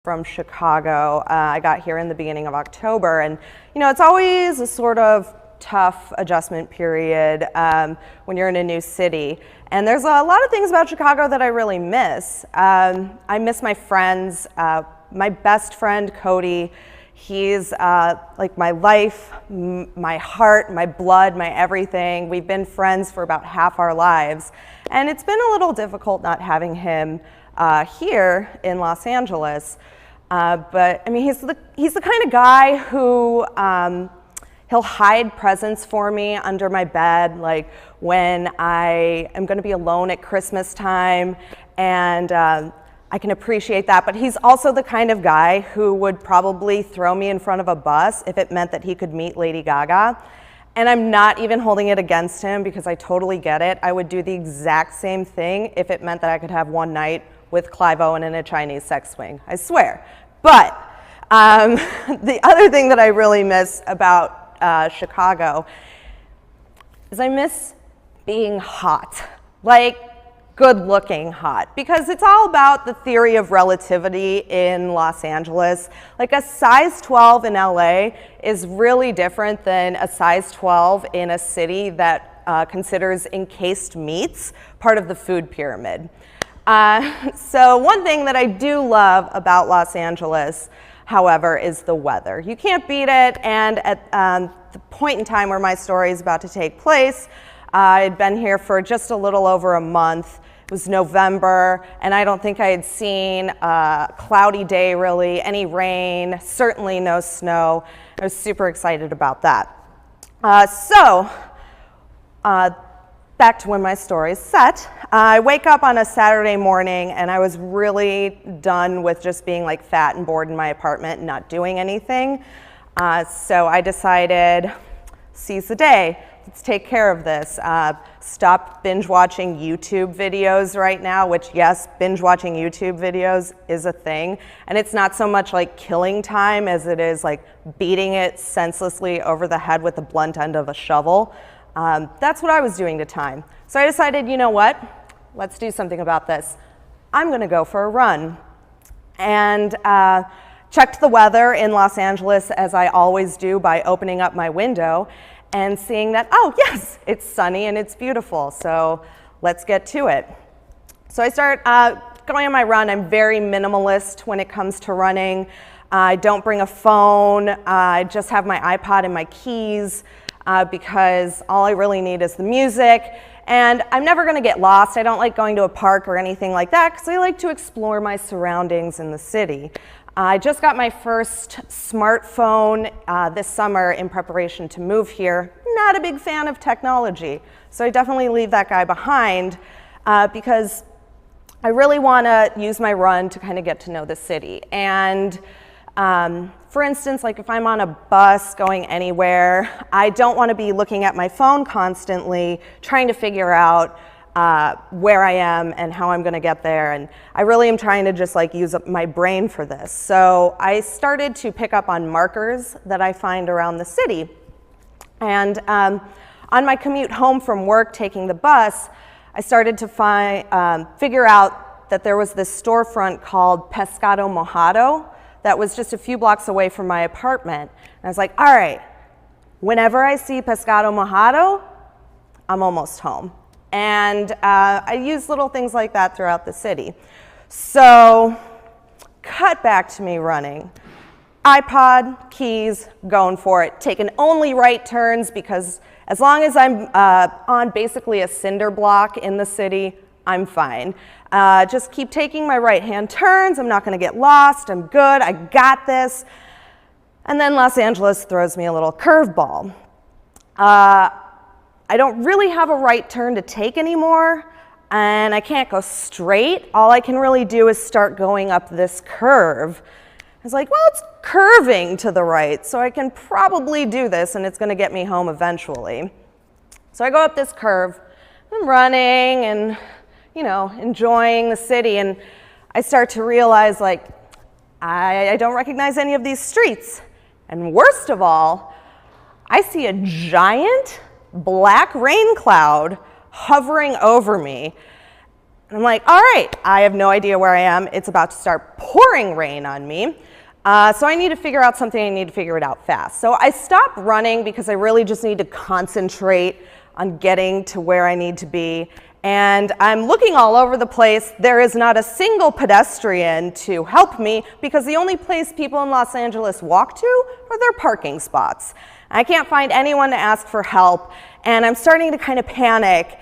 from Chicago. I got here in the beginning of October, and it's always a sort of tough adjustment period when you're in a new city. And there's a lot of things about Chicago that I really miss. I miss my friends. My best friend, Cody, he's like my life, my heart, my blood, my everything. We've been friends for about half our lives. And it's been a little difficult not having him here in Los Angeles. But I mean, he's the kind of guy who he'll hide presents for me under my bed, like when I am going to be alone at Christmas time, and I can appreciate that. But he's also the kind of guy who would probably throw me in front of a bus if it meant that he could meet Lady Gaga. And I'm not even holding it against him because I totally get it. I would do the exact same thing if it meant that I could have one night with Clive Owen in a Chinese sex swing, I swear. But the other thing that I really miss about Chicago is I miss being hot, like good-looking hot, because it's all about the theory of relativity in Los Angeles. Like a size 12 in LA is really different than a size 12 in a city that considers encased meats part of the food pyramid. So one thing that I do love about Los Angeles, however, is the weather. You can't beat it, and at the point in time where my story is about to take place, I'd been here for just a little over a month. It was November, and I don't think I had seen a cloudy day really, any rain, certainly no snow. I was super excited about that. Back to when my story is set. I wake up on a Saturday morning and I was really done with just being like fat and bored in my apartment and not doing anything. So I decided, seize the day, let's take care of this. Stop binge watching YouTube videos right now, which yes, binge watching YouTube videos is a thing. And it's not so much like killing time as it is like beating it senselessly over the head with the blunt end of a shovel. That's what I was doing to time. So I decided, you know what? Let's do something about this. I'm going to go for a run. And checked the weather in Los Angeles, as I always do, by opening up my window and seeing that, oh yes, it's sunny and it's beautiful. So let's get to it. So I start going on my run. I'm very minimalist when it comes to running. I don't bring a phone. I just have my iPod and my keys. Because all I really need is the music, and I'm never going to get lost. I don't like going to a park or anything like that because I like to explore my surroundings in the city. I just got my first smartphone this summer in preparation to move here. Not a big fan of technology, so I definitely leave that guy behind because I really want to use my run to kind of get to know the city. And for instance, like if I'm on a bus going anywhere, I don't want to be looking at my phone constantly, trying to figure out where I am and how I'm going to get there. And I really am trying to just like use up my brain for this. So I started to pick up on markers that I find around the city. And on my commute home from work, taking the bus, I started to figure out that there was this storefront called Pescado Mojado that was just a few blocks away from my apartment. And I was like, all right, whenever I see Pescado Mojado, I'm almost home. And I use little things like that throughout the city. So cut back to me running. iPod, keys, going for it, taking only right turns because as long as I'm on basically a cinder block in the city, I'm fine. Just keep taking my right-hand turns. I'm not going to get lost. I'm good. I got this. And then Los Angeles throws me a little curveball. I don't really have a right turn to take anymore, and I can't go straight. All I can really do is start going up this curve. I was like, well, it's curving to the right, so I can probably do this, and it's going to get me home eventually. So I go up this curve. I'm running and enjoying the city, and I start to realize, like, I don't recognize any of these streets. And worst of all, I see a giant black rain cloud hovering over me. And I'm like, all right, I have no idea where I am. It's about to start pouring rain on me. So I need to figure out something. I need to figure it out fast. So I stop running because I really just need to concentrate on getting to where I need to be. And I'm looking all over the place. There is not a single pedestrian to help me because the only place people in Los Angeles walk to are their parking spots. I can't find anyone to ask for help, and I'm starting to kind of panic.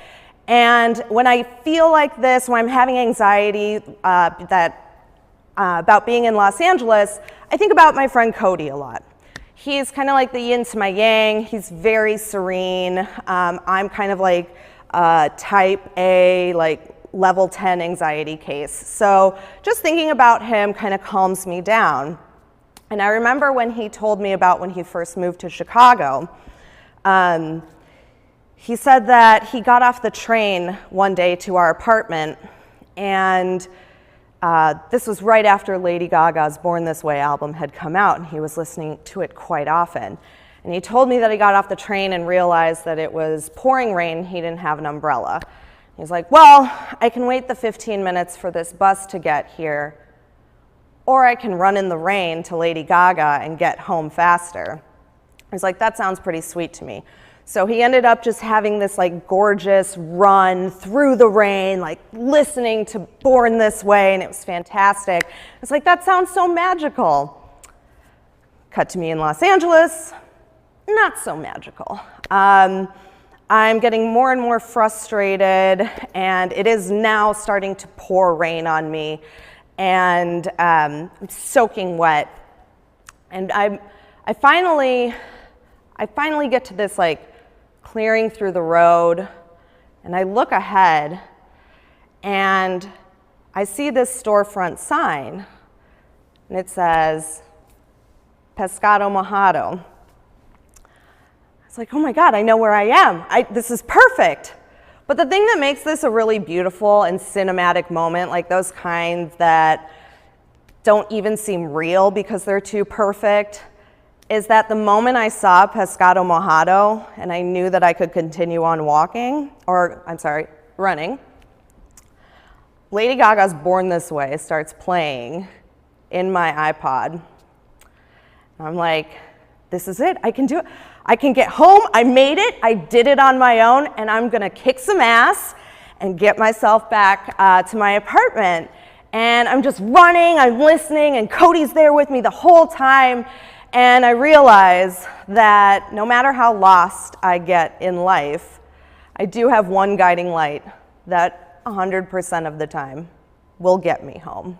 And when I feel like this, when I'm having anxiety about being in Los Angeles, I think about my friend Cody a lot. He's kind of like the yin to my yang. He's very serene. I'm kind of like type A, like level 10 anxiety case. So just thinking about him kind of calms me down. And I remember when he told me about when he first moved to Chicago, he said that he got off the train one day to our apartment, and this was right after Lady Gaga's Born This Way album had come out, and he was listening to it quite often. And he told me that he got off the train and realized that it was pouring rain, he didn't have an umbrella. He's like, well, I can wait the 15 minutes for this bus to get here, or I can run in the rain to Lady Gaga and get home faster. He's like, that sounds pretty sweet to me. So he ended up just having this like gorgeous run through the rain, like listening to Born This Way, and it was fantastic. It's like, that sounds so magical. Cut to me in Los Angeles, not so magical. I'm getting more and more frustrated, and it is now starting to pour rain on me, and I'm soaking wet. And I finally get to this like clearing through the road, and I look ahead, and I see this storefront sign, and it says, Pescado Mojado. It's like, oh my God, I know where I am. This is perfect. But the thing that makes this a really beautiful and cinematic moment, like those kinds that don't even seem real because they're too perfect, is that the moment I saw Pescado Mojado and I knew that I could continue on running, Lady Gaga's Born This Way starts playing in my iPod. I'm like, this is it, I can do it. I can get home, I made it, I did it on my own, and I'm gonna kick some ass and get myself back to my apartment. And I'm just running, I'm listening, and Cody's there with me the whole time. And I realize that no matter how lost I get in life, I do have one guiding light that 100% of the time will get me home.